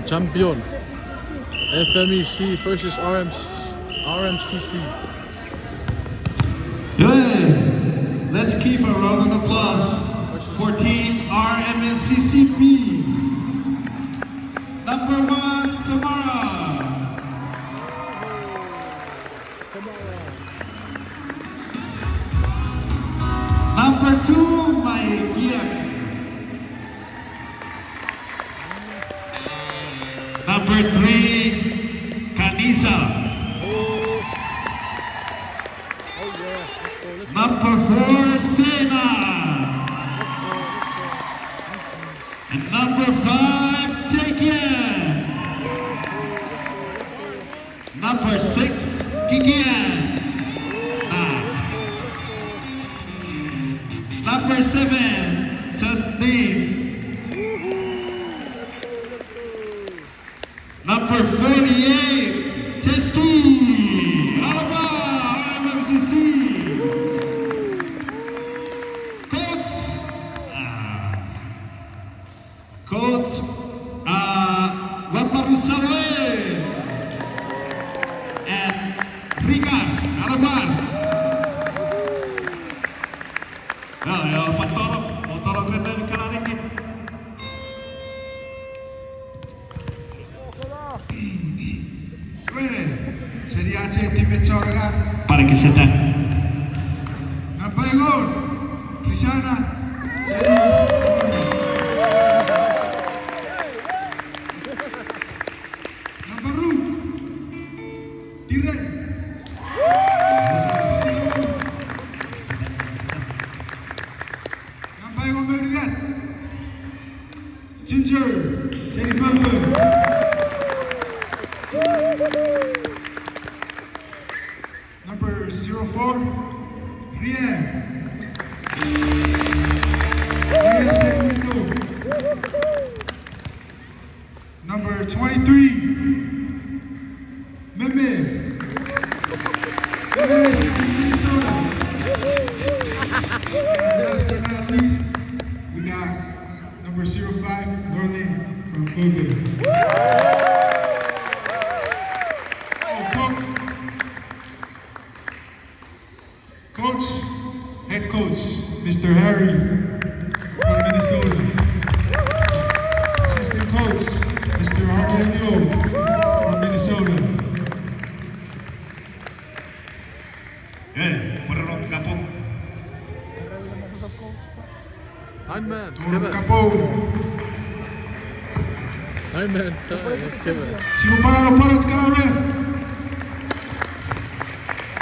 champion. FMEC versus RMCC. Good. Let's keep a round of applause for Team RMCCB. Number 1, Samara. Number 2, Mai Giap. Number 3, Kanisa. Number 4, Sena. And number 5, Takian. Number 6, Kikian. Number 7, Sustain. Number 48, Teski. Alaba, RMCC. Coach Waparusawe and Rika Alabar. Patorok rin na kananingin. Seriace ti Mezzoraga. Para que se te. Napaingon. Cristiana. Seri. Nabaru. Tiren. Napaingon Meridian. Ginger. Seri Farber. Number 04, Rien. Rien Segundo. Number 23, Meme. Meme City, Minnesota. And last but not least, we got number 05, Norlene from Fugu. Head coach, Mr. Harry from Minnesota. Assistant coach, Mr. Aurelio from Minnesota. Puro kapok. Ironman. Turun Kapo. Ironman. Sigo para sekarang, ref.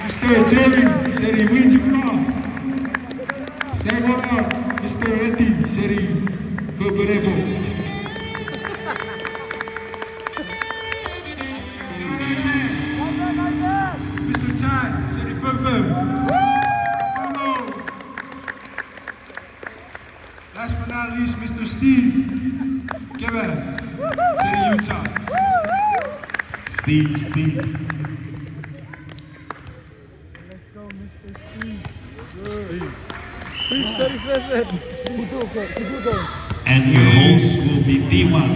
Mr. Jerry, seri Wijibra. Segundo, Mr. Eddie, seri Febrero. Mr. Ty, seri Febrero. Last but not least, Mr. Steve. Kevin, seri Utah. Steve. And your host will be D1.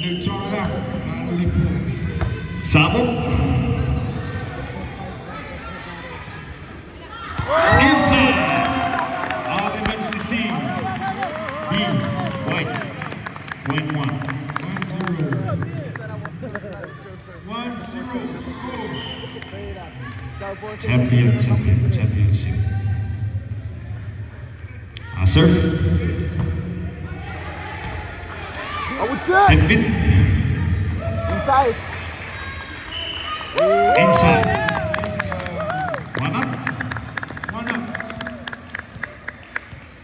Nagtsaka, Rano po. Sabo. Inside of MCC. B. White. Point 1. 1-0 score. Championship. Surf. 10 feet. Inside. One up.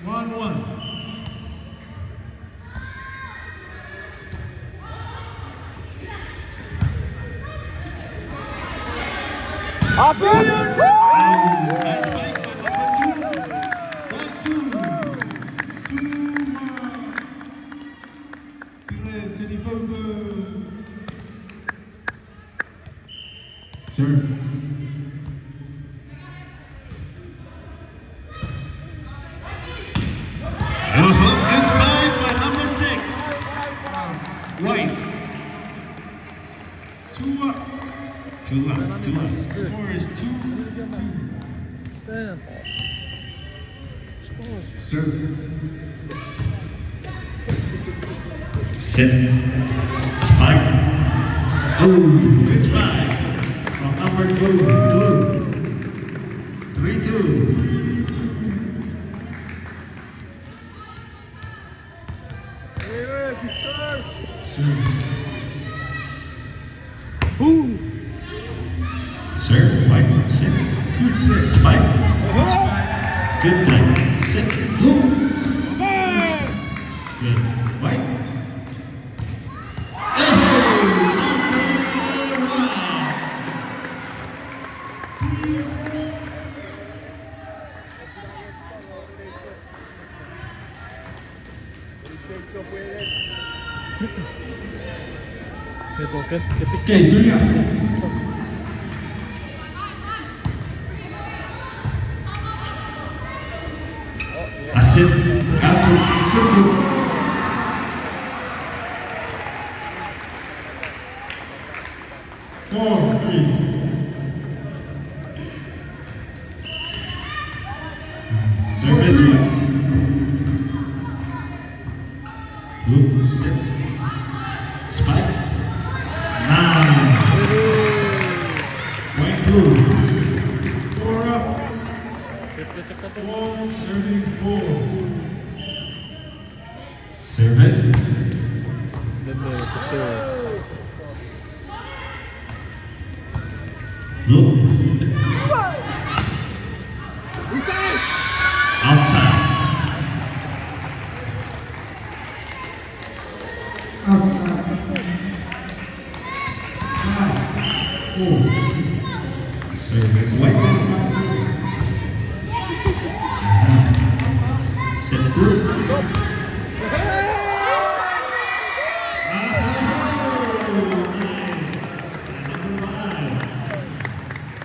1-1. Last fight, number 2. 2 more. Tiren, seri Febrero. Sir. Good spike by number 6. Too loud, too loud. Score is 2-2. Stand. Serve. Set. Spike. Oh, it's fine. From number 2, blue. 3-2. Serve. Ooh. Serve, white, set. Good set. Spike. Good spike. Good play. Set. Good. White. Okay. Okay, 3-up. Asit. Kaku. Kuku. Four, 3. Service one. Blue. Set. Spike. 9. White blue. 4 up. 4 serving 4. Service. Then the serve. Blue. Outside. Outside. 5, 4. Service white. Set blue.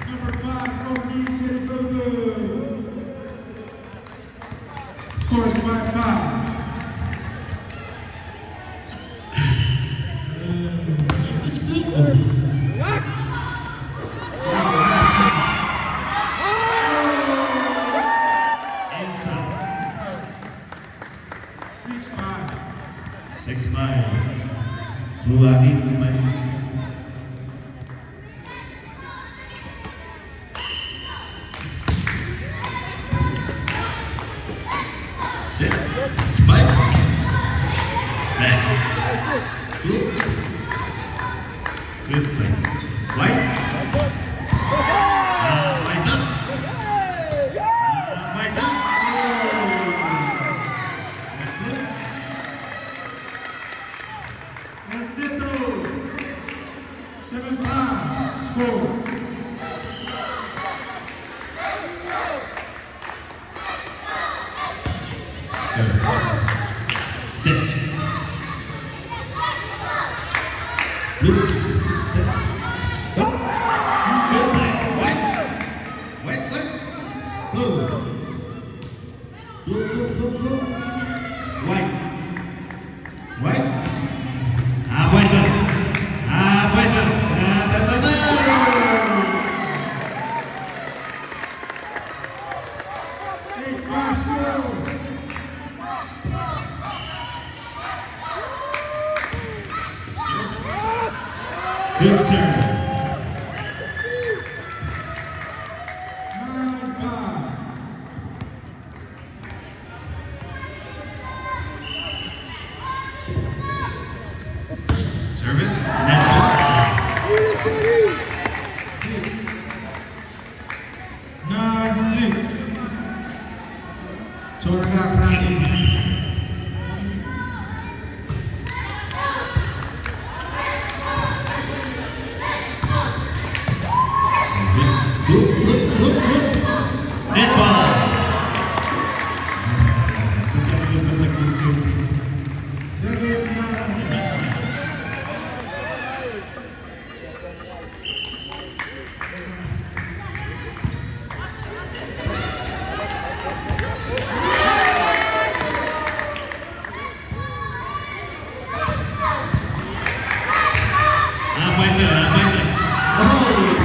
Number 5, no lead, set for good. Score is 5-5. Service blue. Inside. 6-5. 6-5. Blue lagi pemain. Set. Spike. Back. Blue. Good play. White. White up. White up. And Neto. 7-5. Score. Set. Blue. Set. Up. Good play. White. White. Blue. Blue. White. White. White up. White up. Eight, 5 score. Good serve. 9-5. Service. Net ball. 9-6. Torga Rani. Good. Net ball. Good. 7-9. White. Oh.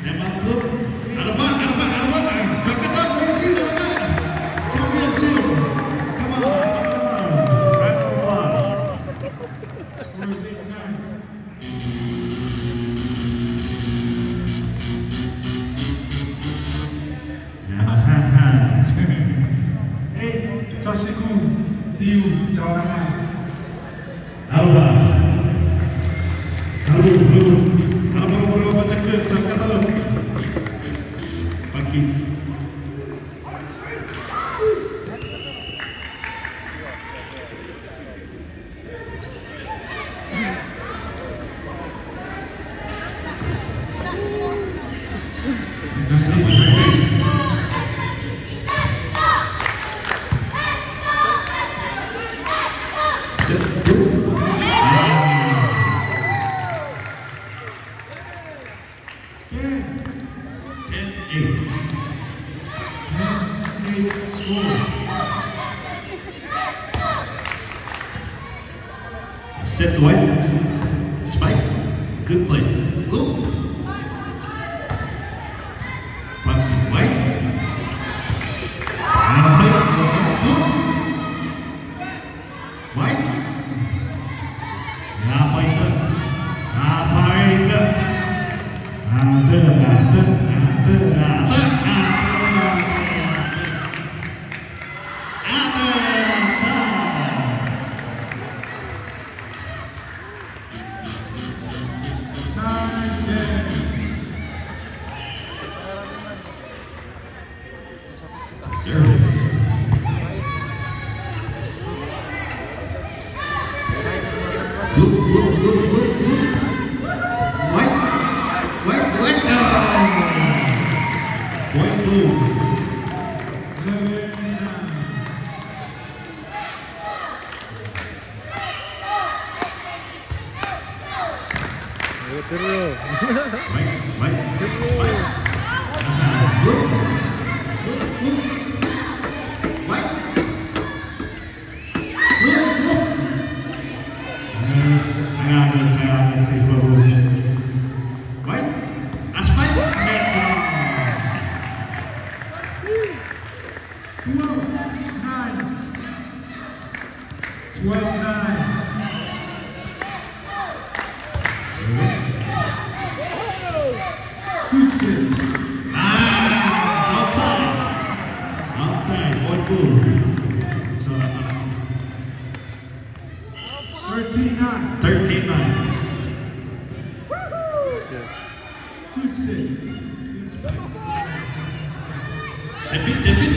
Denmark Blue. Ano ba? Kakatap, Brazil, ano ba? Championship. Come on. Round of applause. Score is 8-9. Hey, Toshiku, Ryu, Jawarama. Ano ba? Ano ba cakap? Pakits. Again, 10-8. 10-8 score. Set White. Spike. Good play. Look. Pumpkin White. Look. White. Apa itu? Service. Look. White. No. White blue. 11-9. Ayo terus. White. Spike. Blue. White. Blue. Let's see blue. White. Spike. 12-9. 12-9. Service. Good save. Outside. White blue. So 13-9. 13-9. Okay. Good save. Good spike. David.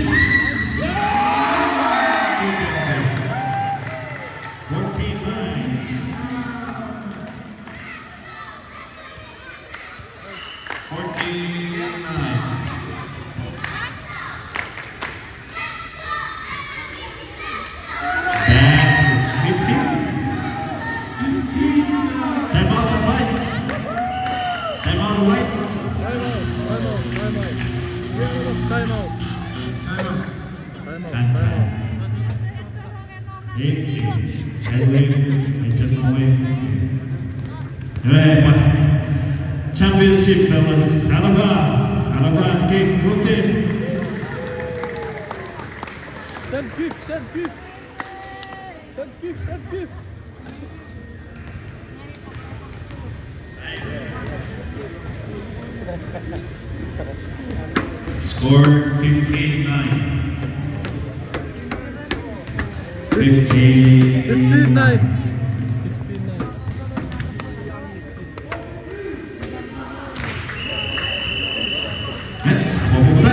Time out. Time out. Championship, fellas. Alaba, skate, rotate. Send gift. Score 15-9. 15-9. 15-9. Sama pemuda.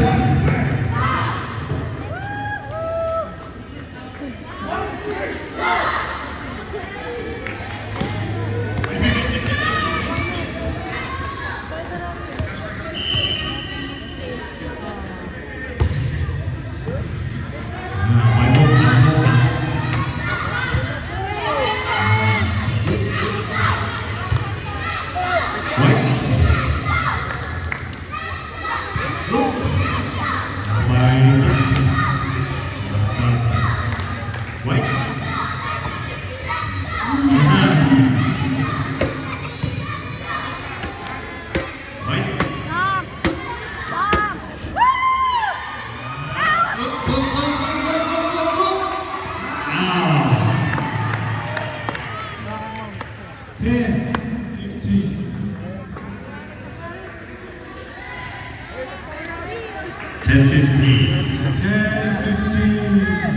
10-15. 10-15.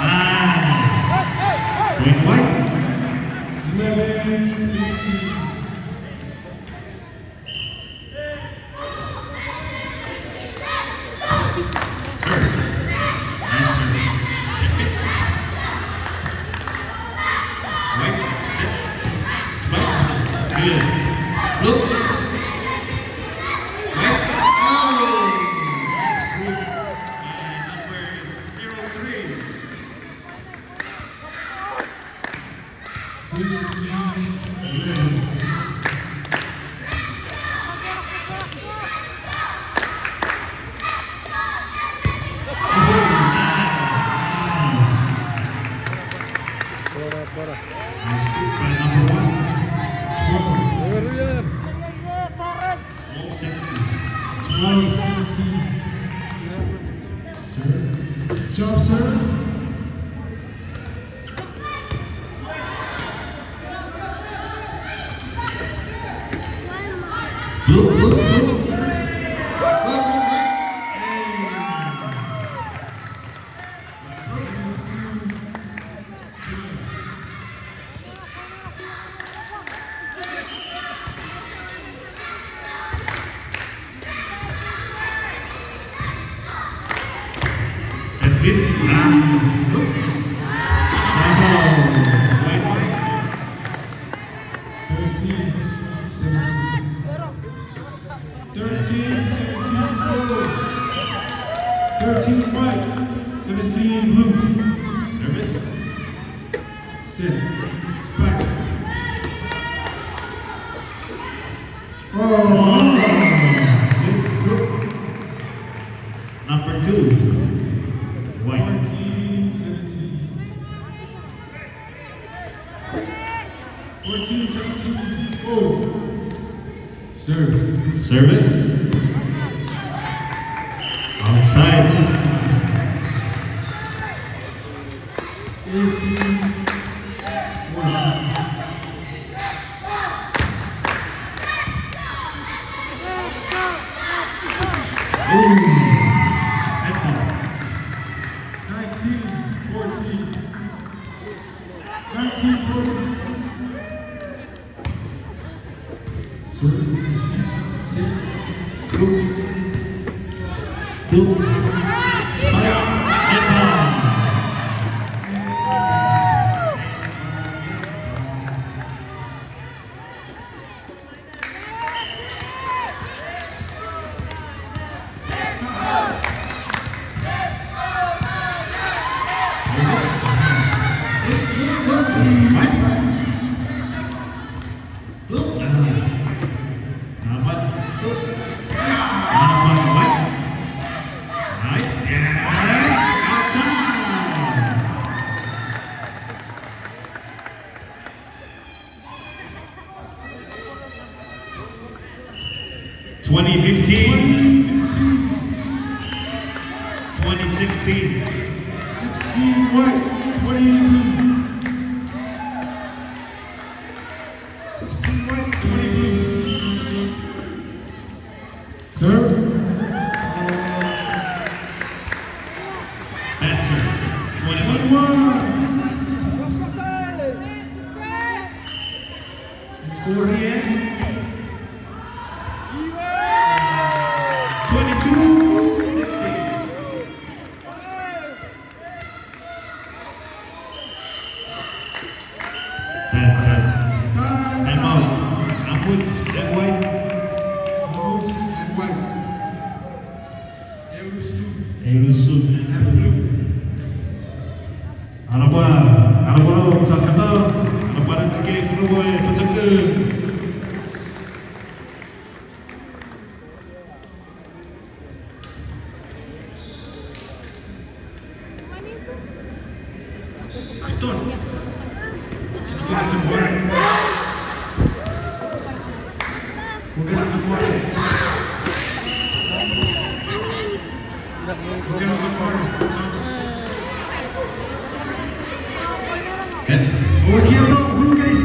Nice. Point white. 11-15. Serve. Nice serve. White. Set. Spike. Good. Blue. White. Oh! Nice group. And number 03. 16-11. Bora. Nice group by number 1. 12-16. All 60. 12-16. Sir. Jump, sir. Blue. White. And hit. Nice. Look. White. 13-17. 13-17 score. 13 white, 17 blue. Service. Set. Spike. Oh. Good group. Number 2. White. 14-17. 14-17 score. Serve. Service. Outside. 18-14. Ooh. Head ball. 19-14. 19-14. Serve. Set. Blue. Blue. Spike. Head ball. Twenty 15, 2016. 16 white, 20 blue. 16 white, 20 blue. Serve. Bad serve. 21. 21. 16. Let's go again. 22. 16. Bad. Time out. Upwards and white. Out and white. Elusud and blue. Araba zakata. Araba tike kubo pataku. Anton, can you get us some water? Go get us some water. Go get us some water. Head. Over here, bro. Blue guys,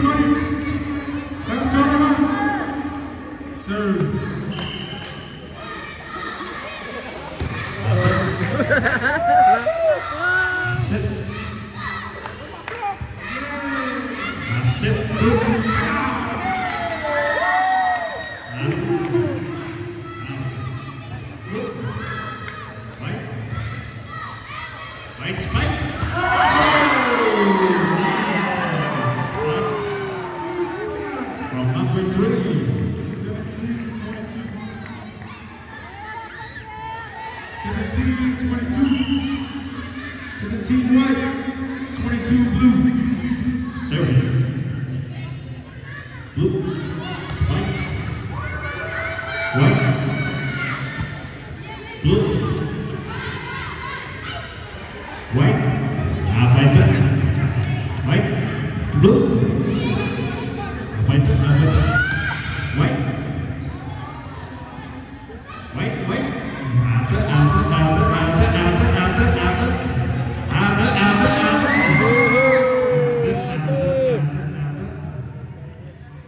Set. Blue. Blue. White. White spike. Oh! Yes. From number 3. 17 white, 22 blue. Service. Blue. Spike. White. Blue. White. Apa itu? White. Blue. Apa itu? Apa itu? White. White. White. Apa?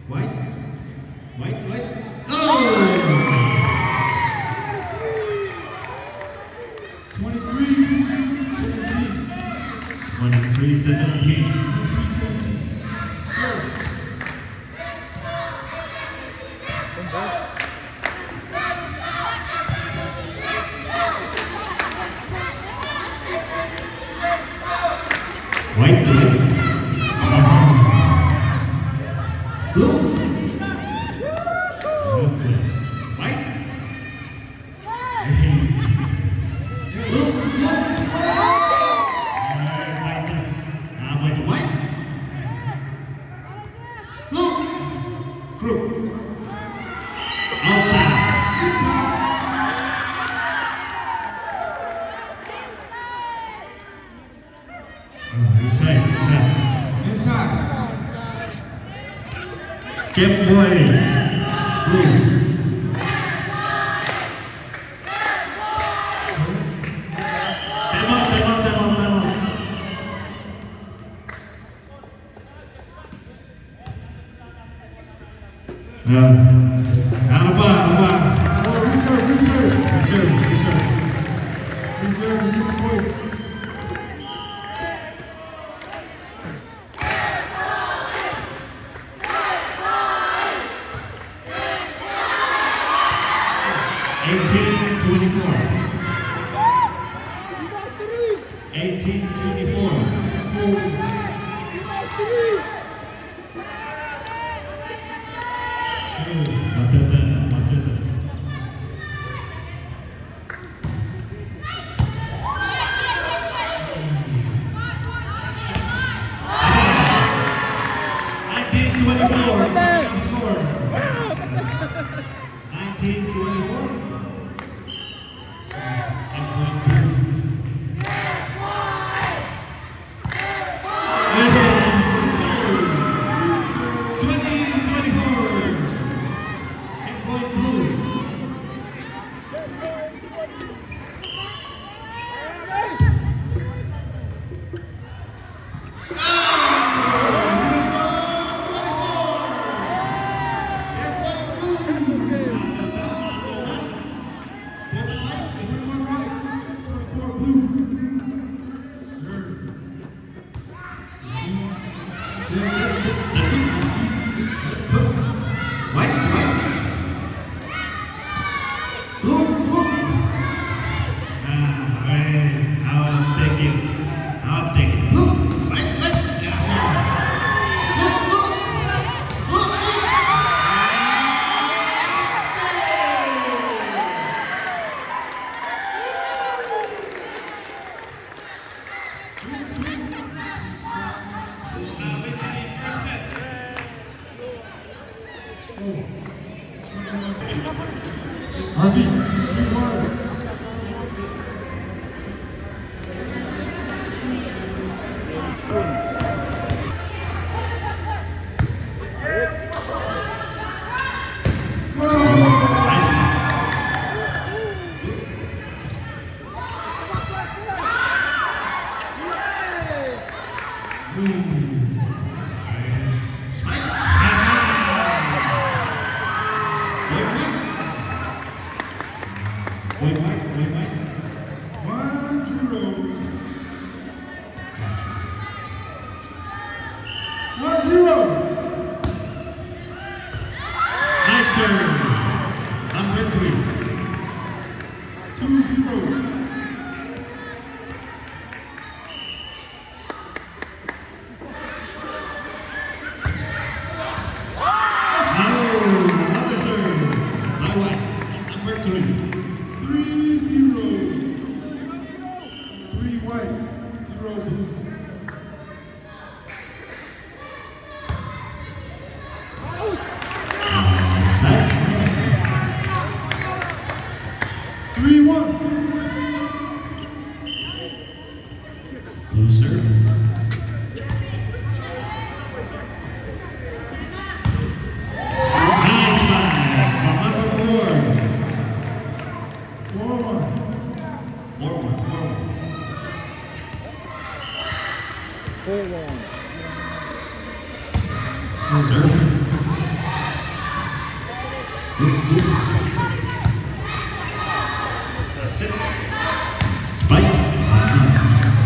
White. White. White. Oh! 23-17. Sir. White. Blue. Okay. White. Blue. Apa itu white? Blue. Group. Outside. Inside. Inside. Game boy. Blue. Time out. Apa? Oh, reserve point. Matata. Score. 19-24. So, 10 point blue. I'll take it. Blue. Right. Yeah. Blue. Sweet. First set. RV, drink water. Nice. Smite. serve. Number 3. 2-0. No, another serve. By White. Number 3. 3-0. 3 white, 0 blue. Outside. 3-1. Blue serve. Nice one from number 4. 4-1. 4-1. 4-1. Serve. Good. That's it. Spike.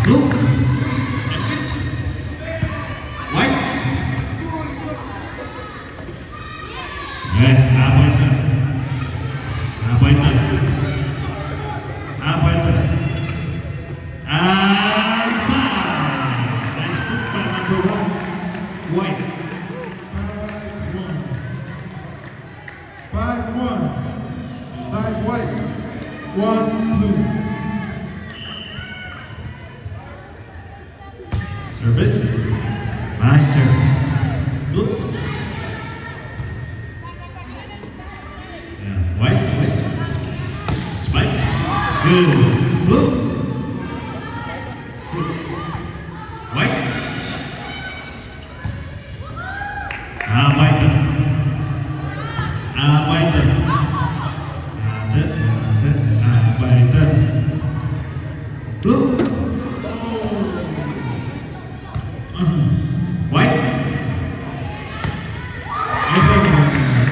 Blue. And hit. White. Apa itu? Outside. That's good by number 1. White. 5-1. 5 white, 1 blue. Service. Nice serve. Good. Yeah, white. Spike. Good. Blue. Good. White. White. Blue. White.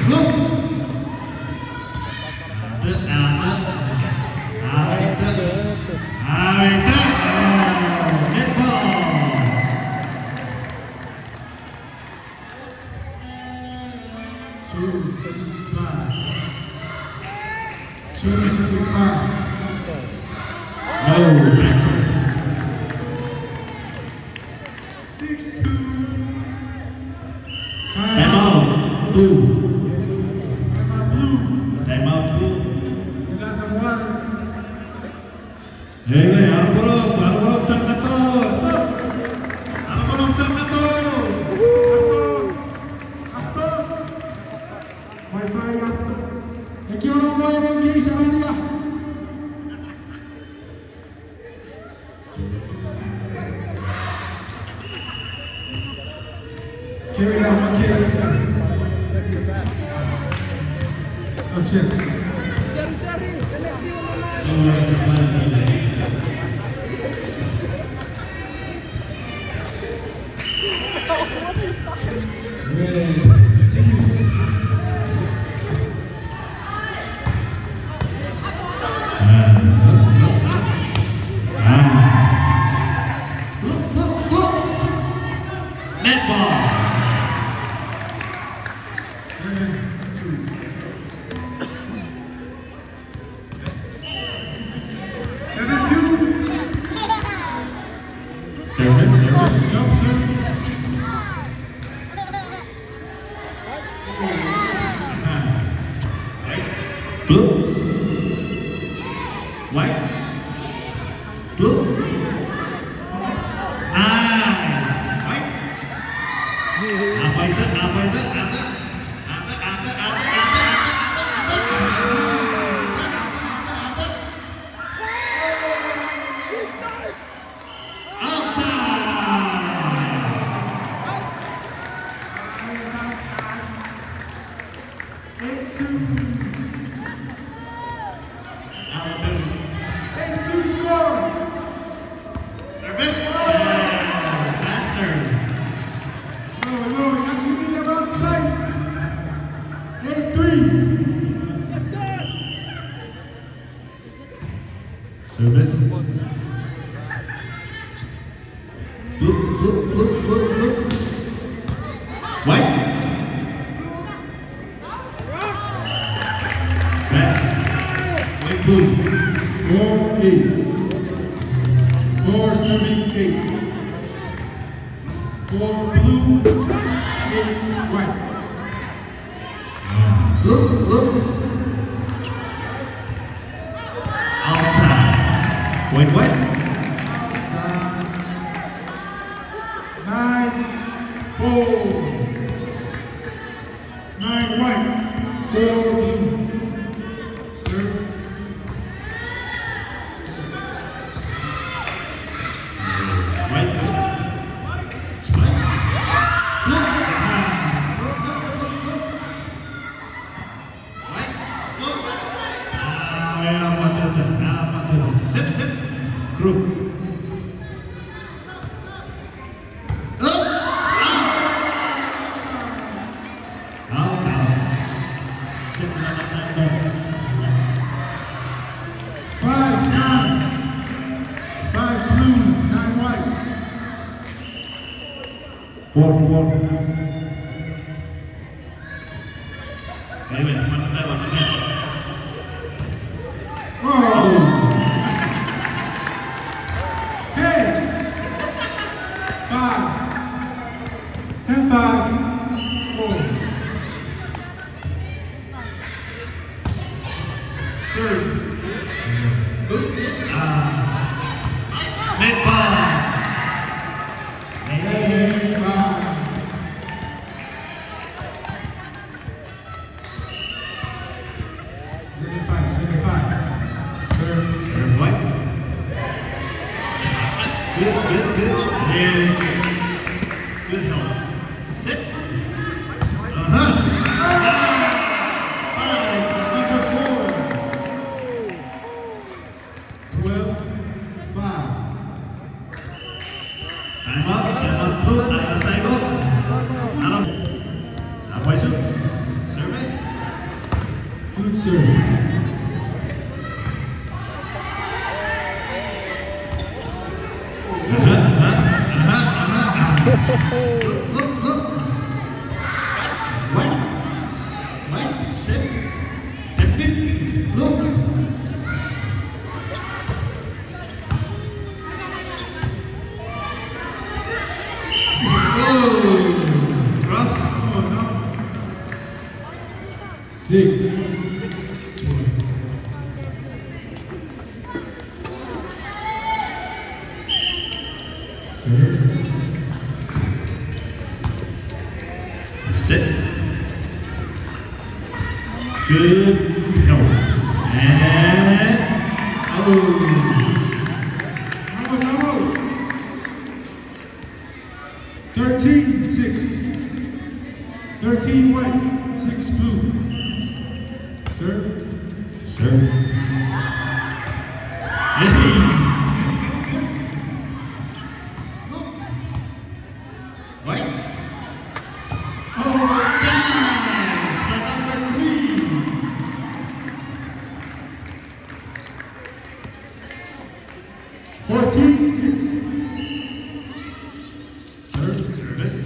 Blue. Netball. 2-5. No, that's it. 6-2. Time out, blue. Time out blue. Time out, blue. You got some water? Hey, harap cak to. Harap cak to. After. Wi-Fi after. Aqui eu não vou ninguém, Sararia. Carry that one, kids. Oh, check. Cari-cari. Oh, sebentar. Red team. Netball. 7-2. Service. Jump serve. Blue. White. Blue. Nice. White. Apa itu? Outside. 8-2 score. Service. Master. No, we got some lead outside. 8-3. Service. Blue. White. blue, 8 white. Blue. Outside. Point white. Outside. 9, 4. 9 white, 4 blue. Serve. White. Spike. Look. White. Look. Sit. Group. Out. Sit. 5, 9. 5 blue, 9 white. Four. Wait. One again. Oh. 10. 5. 10-5. Score. Serve. Net ball. 11-5. Serve. Serve white. Good. Very good. Good help. Sit. Number 4. 12-5. Time up blue. Tayo na sa iko. Alam. Sabay su. Service. Good serve. Look. White. Sit. Left feet. Look. Cross. 6. 20. Serve. Sit. Good help. And Almost. 13-6. 13 white, 6 blue. Serve. White. Oh, Yes, by number 3. 14-6. Serve. Service.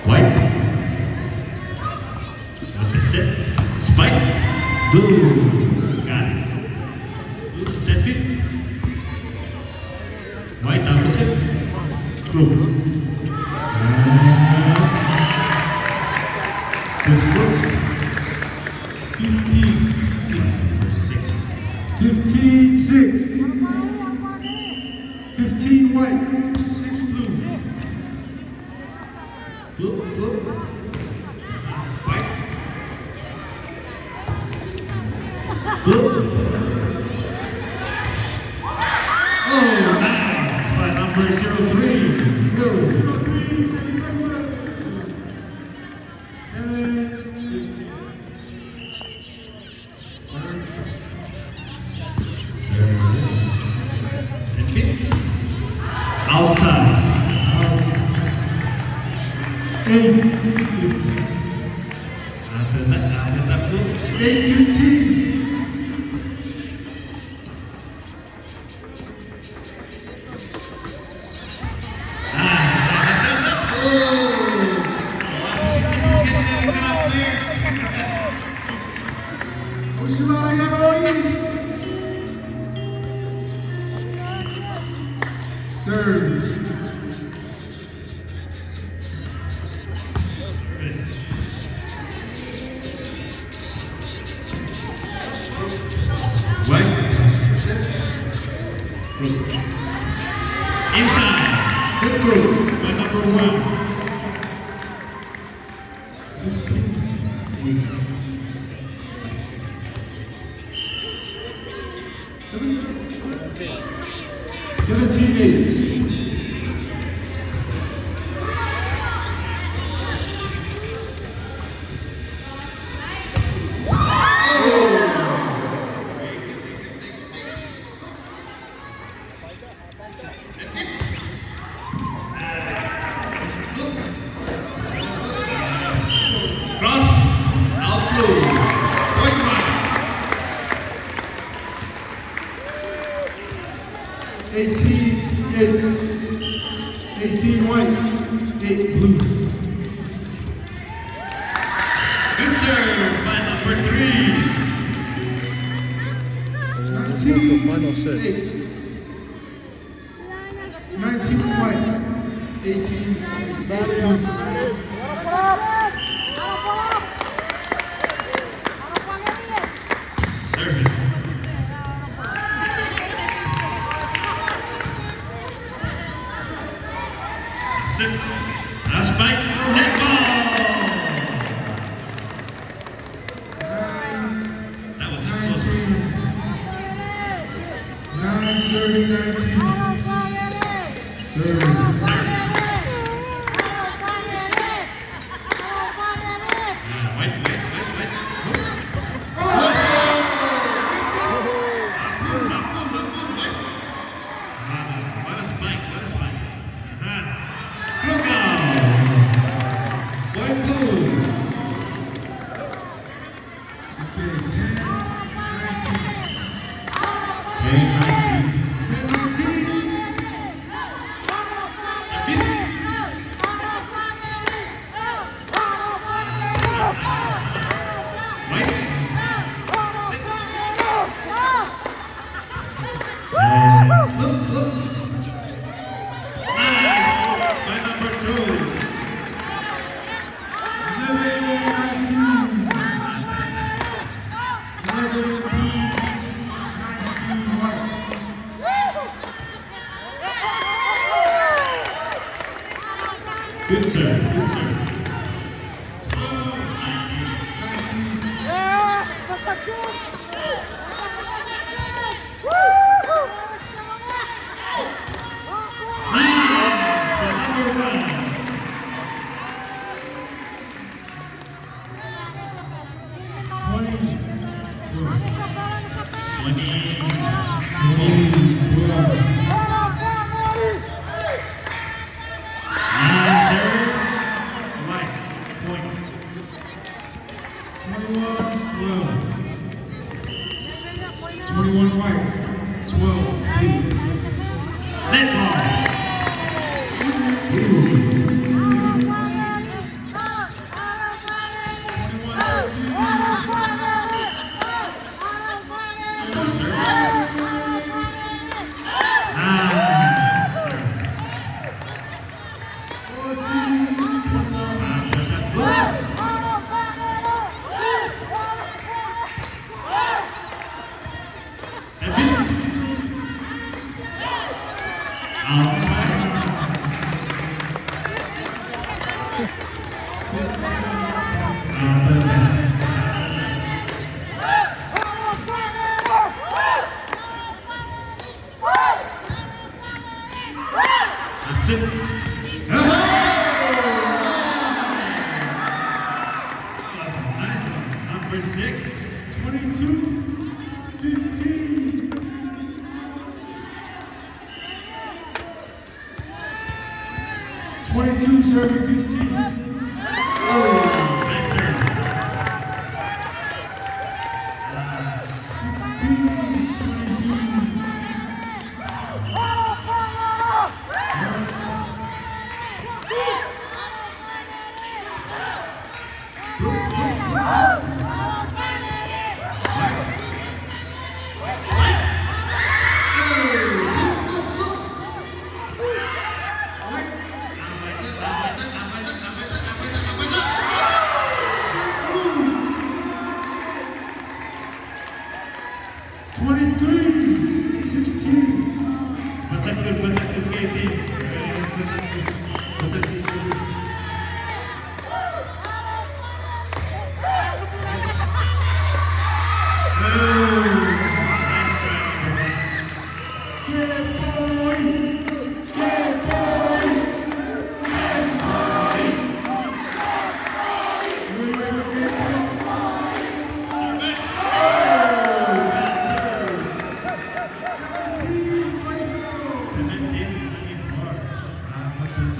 White. With the sit. Spike. Blue. Got it. Blue, step it. White opposite. Group. Good group. 15-6. 6. 15 white, 6 blue. Blue. White. Blue. Oh, nice. By number 03. Blue. 03, 7-15. Service. And fit. Outside. 8-15. After that blue. 8-15. Oshimara Yano East. through by number 1. 16. 17-8. Cross, out blue. Point 18-8. 18 white, 8 blue. Good serve by number 3. 19-8. 19 white, 18 blue. Service. Sit. Last spike. Net ball. That was a close one. 9 serving 19. Serve. Wait. Let us spike. Look out. White blue. Okay, 10-19. 10-19. 10-19. White. Look. Nice. By number 2. 11-19. 11 blue, 19 white. Good serve. 12-19. Number 1. 21 white, 12 blue. Net ball. Number 6. 22-15. 22 serving 15. Nice serve. 16-22.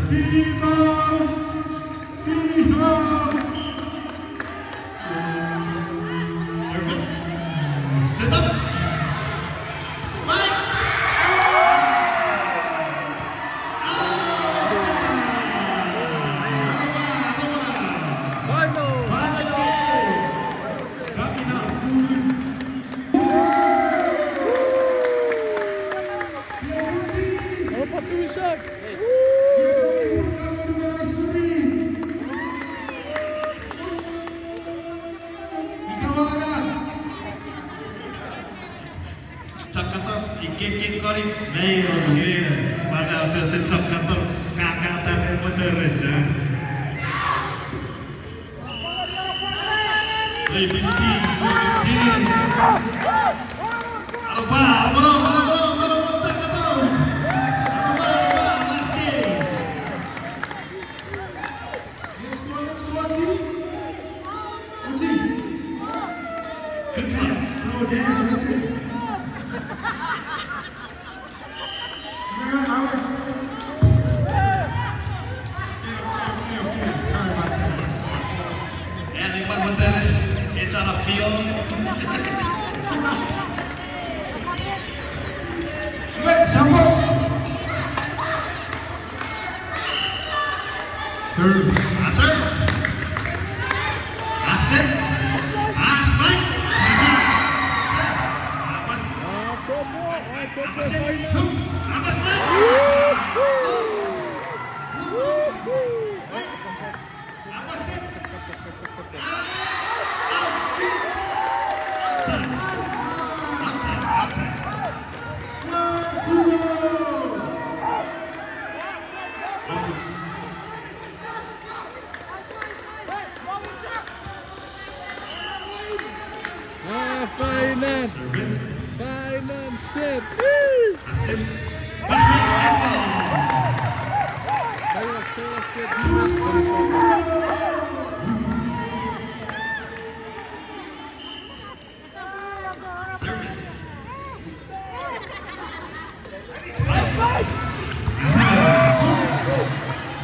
Rebound! Rebound! Service. Set up. Spike. Final! Final game. Coming up. Oh, patusak! Cakator, ikik-kori, mayor sih. Pada usia cakator, kakatan yang moderis ya. Play 15, 15. Arba, cakator. Arba, last game. Let's go, OT! OT! Good luck. Oh, damn, it's right there. Remember, I was... Okay. Sorry about that. Ya, Iwan Moderis, echa la pion. Wait, Sambo! Serve. Asir. Asir. Spike. Apas. Apa sih? Apa sih? Apa sih? Finance! Service. Finance shit! Woo! Asir. Basket. Service. Spike.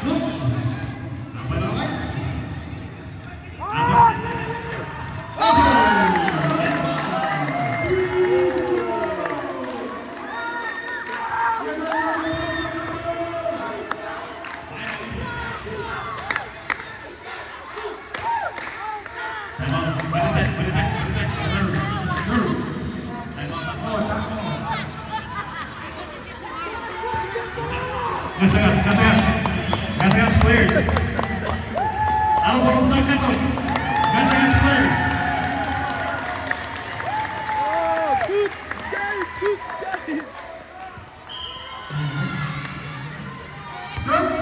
Look. Apa lawan? Apa sih? Oh. Gas, players. Ano ba ang tsaka to? Gas, players. Oh, good guys! Good guys! Serve.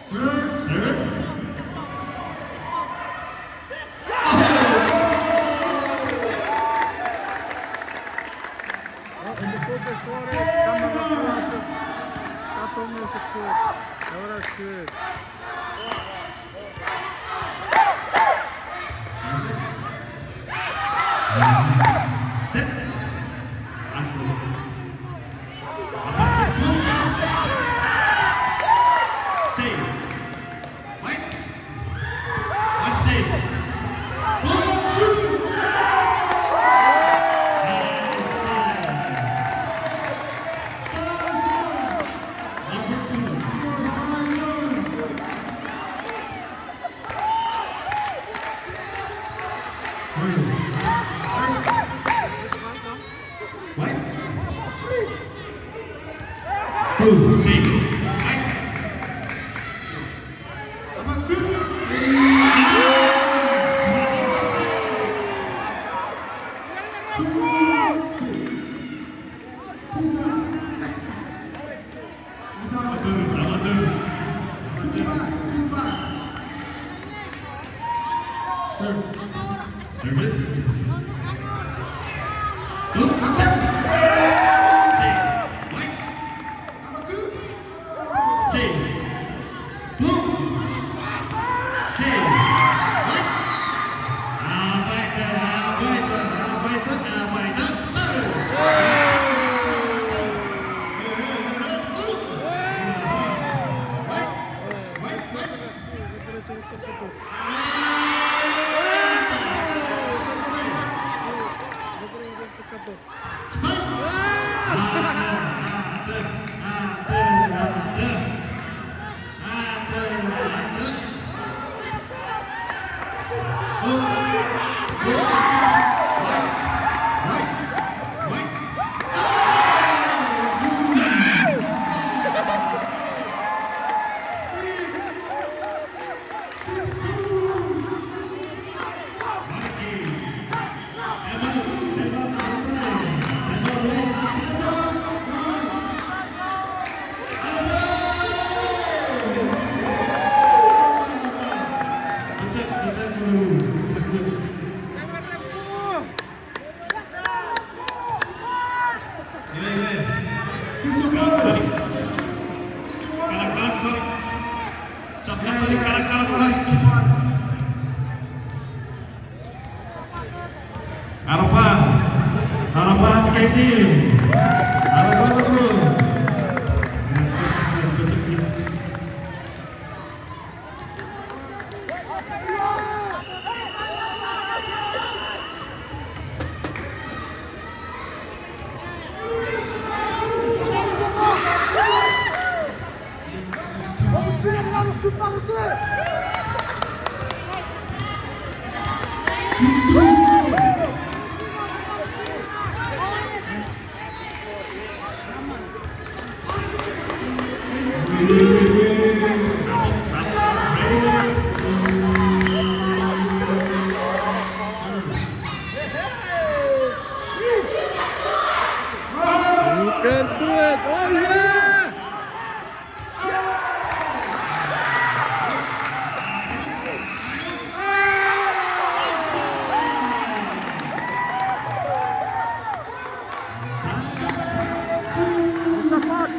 Serve. Inte fokus svaret, samma vara Katon med 6 år. Ahora es Set. Angkul. Apa sih? Save. Wait. Let's save. Number 2. Blue, save. Right. Number 2. Sama terus. Serve. Service. Look, set. Save. White. Save. Blue. Save. White. Weiter. Harapan skating. Harapan dulu. You can do it! Oh yeah! Basta Pat!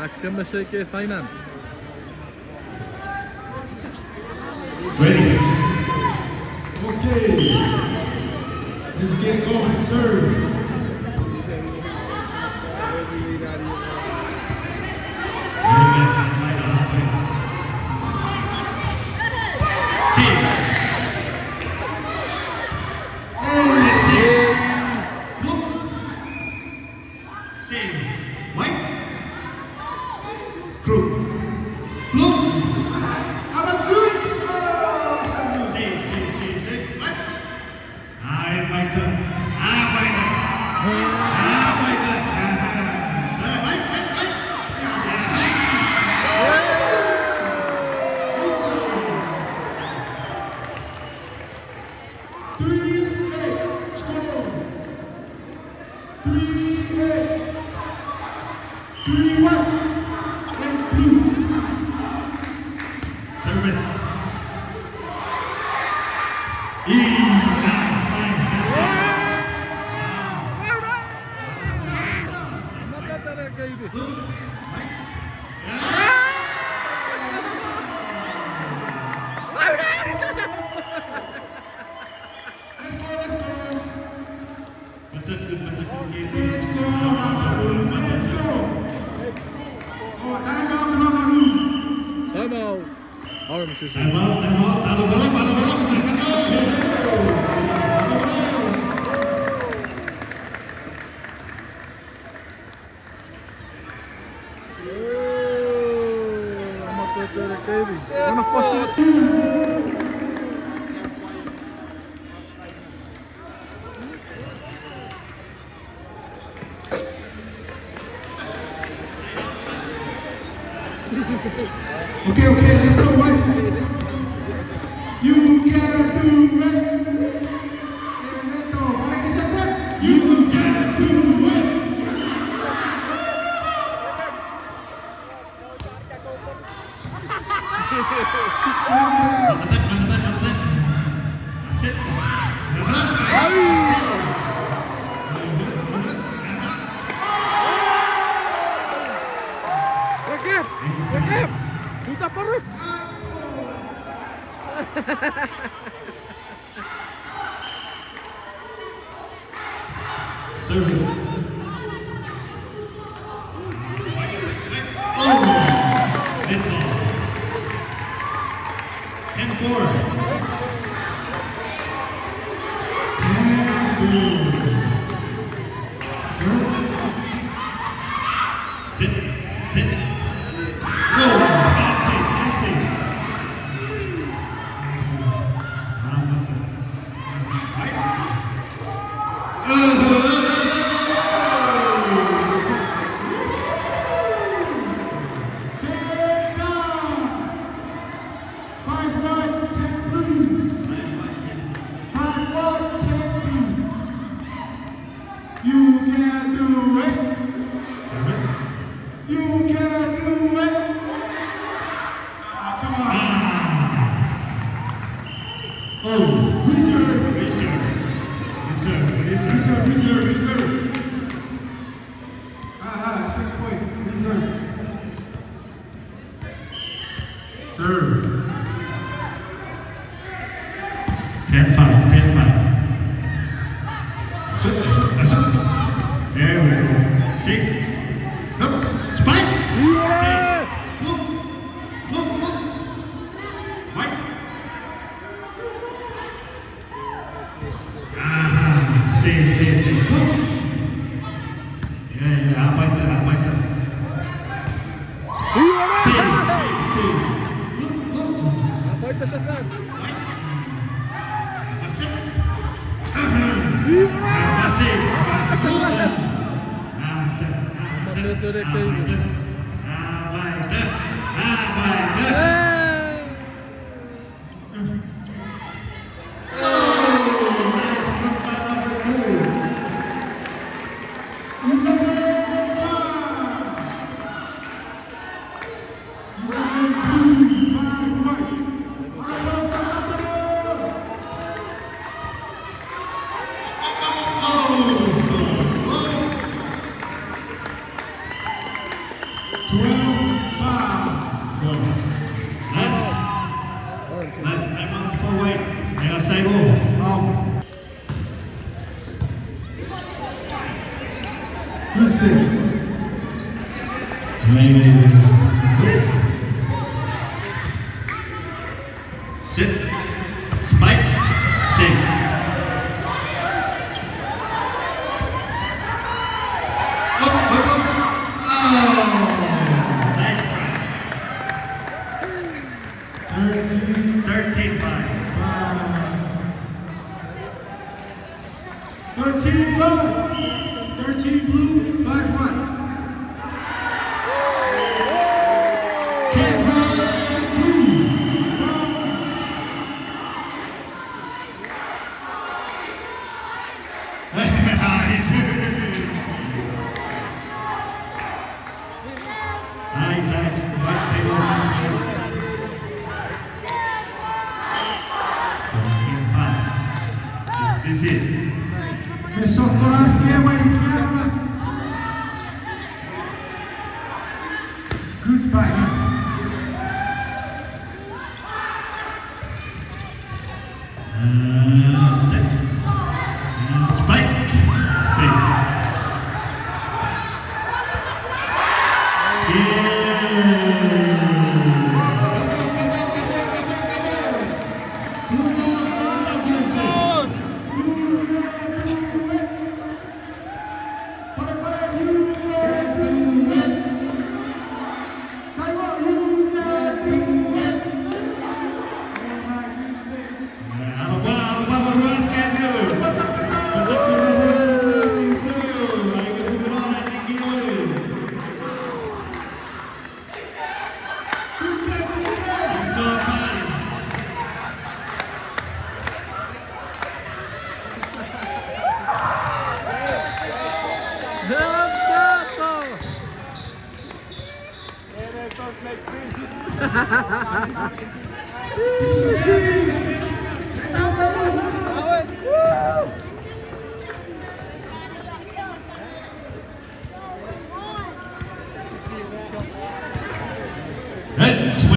Akşam da şeke final. Ready. Okay. Let's get it going, sir. 3-8. Score. 3-8. 3-1. And blue. Service. Nice. That's it. Maganda na kayo din. Let's go. That's a good game. Let's go. Let's go. Oh, time out, Maru. Time out. Ahora me sucede. Time out. Ada berapa? Maganda na kayo din. Ano pa siya? Okay, let's go, White. You can do it. Elemento, para que se te. You can do it. Manatan. Asit. Rekep! Buta pa rin! Service. Mid ball. 10-4. 10-4. Sir? Sit. Whoa, nice save. You can do it. Service. You can do it. Come on. Oh, Reserve. reserve. Second point. Reserve. Serve. 10-5. That's it. There we go. See? Up. Spike. Save. Look. Mike. Save. Look. Yeah. Apa itu? Save. Look. Apa itu setan? Masuk. Maganda na kayo din. Last time out for White. Era saibo. Good save. Sit. Spike. Save. Up. Oh, nice try. 13-5. 13 blue, 5-1. Sisi. Besok kelas dia main kelas. Good spike. Set. Spike. Safe. Like this.